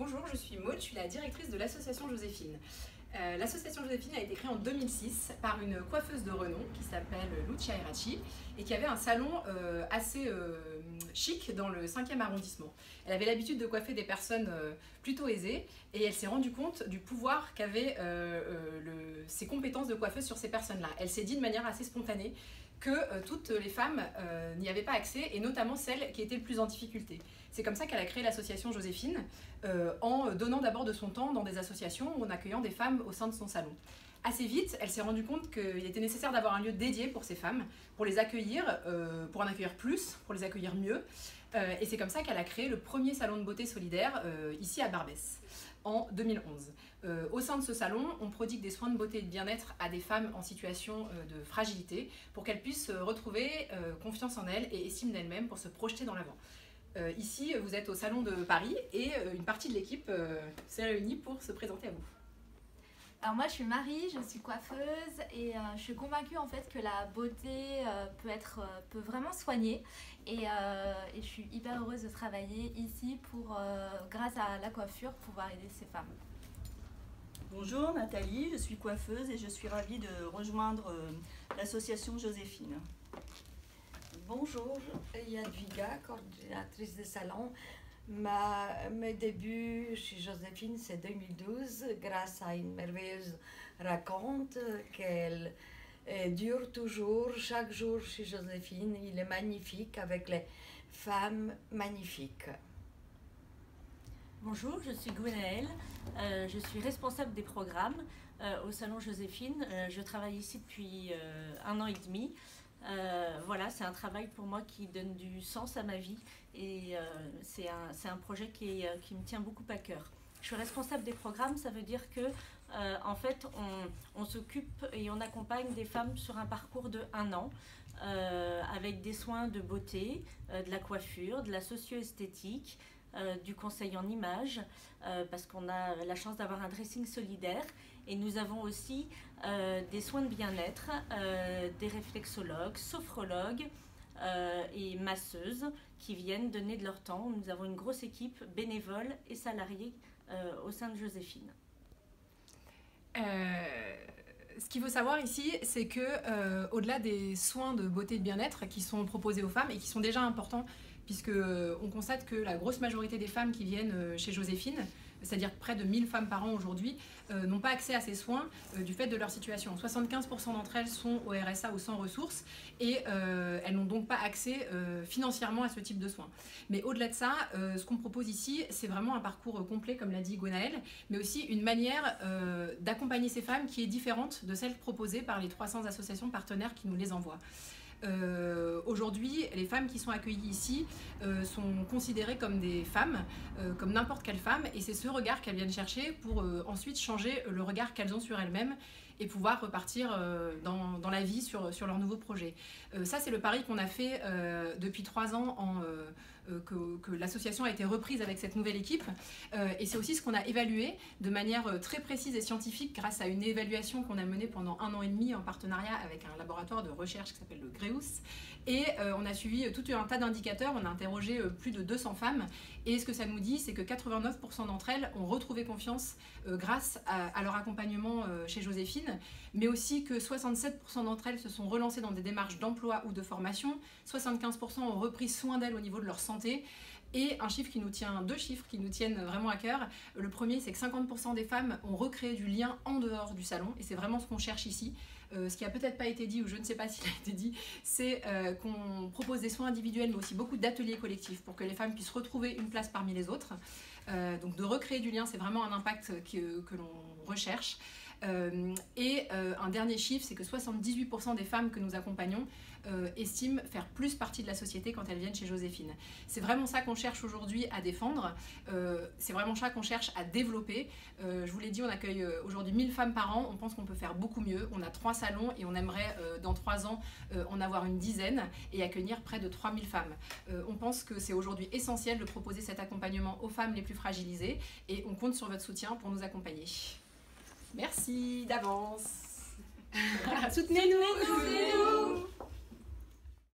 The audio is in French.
Bonjour, je suis Maud, je suis la directrice de l'association Joséphine. L'association Joséphine a été créée en 2006 par une coiffeuse de renom qui s'appelle Lucia Erachi et qui avait un salon assez chic dans le 5e arrondissement. Elle avait l'habitude de coiffer des personnes plutôt aisées et elle s'est rendue compte du pouvoir qu'avaient ses compétences de coiffeuse sur ces personnes-là. Elle s'est dit de manière assez spontanée que toutes les femmes n'y avaient pas accès, et notamment celles qui étaient le plus en difficulté. C'est comme ça qu'elle a créé l'association Joséphine, en donnant d'abord de son temps dans des associations ou en accueillant des femmes au sein de son salon. Assez vite, elle s'est rendue compte qu'il était nécessaire d'avoir un lieu dédié pour ces femmes, pour les accueillir, pour en accueillir plus, pour les accueillir mieux. Et c'est comme ça qu'elle a créé le premier salon de beauté solidaire ici à Barbès, en 2011. Au sein de ce salon, on prodigue des soins de beauté et de bien-être à des femmes en situation de fragilité pour qu'elles puissent retrouver confiance en elles et estime d'elles-mêmes pour se projeter dans l'avant. Ici, vous êtes au salon de Paris et une partie de l'équipe s'est réunie pour se présenter à vous. Alors moi je suis Marie, je suis coiffeuse et je suis convaincue en fait que la beauté peut vraiment soigner et je suis hyper heureuse de travailler ici pour, grâce à la coiffure, pouvoir aider ces femmes. Bonjour Nathalie, je suis coiffeuse et je suis ravie de rejoindre l'association Joséphine. Bonjour, Jadwiga, coordinatrice de salon. Mes débuts chez Joséphine, c'est 2012, grâce à une merveilleuse raconte qu'elle dure toujours, chaque jour chez Joséphine. Il est magnifique, avec les femmes magnifiques. Bonjour, je suis Gwenaëlle, je suis responsable des programmes au salon Joséphine. Je travaille ici depuis 1 an et demi. Voilà, c'est un travail pour moi qui donne du sens à ma vie et c'est un projet qui me tient beaucoup à cœur. Je suis responsable des programmes, ça veut dire que en fait on s'occupe et on accompagne des femmes sur un parcours de 1 an avec des soins de beauté, de la coiffure, de la socio-esthétique, du conseil en images, parce qu'on a la chance d'avoir un dressing solidaire, et nous avons aussi des soins de bien-être, des réflexologues, sophrologues et masseuses qui viennent donner de leur temps. Nous avons une grosse équipe bénévole et salariée au sein de Joséphine. Ce qu'il faut savoir ici, c'est que au-delà des soins de beauté et de bien-être qui sont proposés aux femmes et qui sont déjà importants, puisque on constate que la grosse majorité des femmes qui viennent chez Joséphine, c'est-à-dire près de 1000 femmes par an aujourd'hui, n'ont pas accès à ces soins du fait de leur situation. 75% d'entre elles sont au RSA ou sans ressources et elles n'ont donc pas accès financièrement à ce type de soins. Mais au-delà de ça, ce qu'on propose ici, c'est vraiment un parcours complet, comme l'a dit Gwenaëlle, mais aussi une manière d'accompagner ces femmes qui est différente de celle proposée par les 300 associations partenaires qui nous les envoient. Aujourd'hui, les femmes qui sont accueillies ici sont considérées comme des femmes, comme n'importe quelle femme, et c'est ce regard qu'elles viennent chercher pour ensuite changer le regard qu'elles ont sur elles-mêmes et pouvoir repartir dans la vie sur leur nouveau projet. Ça, c'est le pari qu'on a fait depuis 3 ans, que l'association a été reprise avec cette nouvelle équipe, et c'est aussi ce qu'on a évalué de manière très précise et scientifique grâce à une évaluation qu'on a menée pendant 1 an et demi en partenariat avec un laboratoire de recherche qui s'appelle le Gréus, et on a suivi tout un tas d'indicateurs. On a interrogé plus de 200 femmes, et ce que ça nous dit, c'est que 89% d'entre elles ont retrouvé confiance grâce à leur accompagnement chez Joséphine, mais aussi que 67% d'entre elles se sont relancées dans des démarches d'emploi ou de formation, 75% ont repris soin d'elles au niveau de leur santé, et un chiffre qui nous tient, 2 chiffres qui nous tiennent vraiment à cœur. Le premier, c'est que 50% des femmes ont recréé du lien en dehors du salon, et c'est vraiment ce qu'on cherche ici. Ce qui a peut-être pas été dit, ou je ne sais pas s'il a été dit, c'est qu'on propose des soins individuels, mais aussi beaucoup d'ateliers collectifs pour que les femmes puissent retrouver une place parmi les autres. Donc de recréer du lien, c'est vraiment un impact que l'on recherche. Et un dernier chiffre, c'est que 78% des femmes que nous accompagnons estiment faire plus partie de la société quand elles viennent chez Joséphine. C'est vraiment ça qu'on cherche aujourd'hui à défendre, c'est vraiment ça qu'on cherche à développer. Je vous l'ai dit, on accueille aujourd'hui 1000 femmes par an, on pense qu'on peut faire beaucoup mieux. On a 3 salons et on aimerait dans 3 ans en avoir une dizaine et accueillir près de 3000 femmes. On pense que c'est aujourd'hui essentiel de proposer cet accompagnement aux femmes les plus fragilisées, et on compte sur votre soutien pour nous accompagner. Merci d'avance. Soutenez-nous.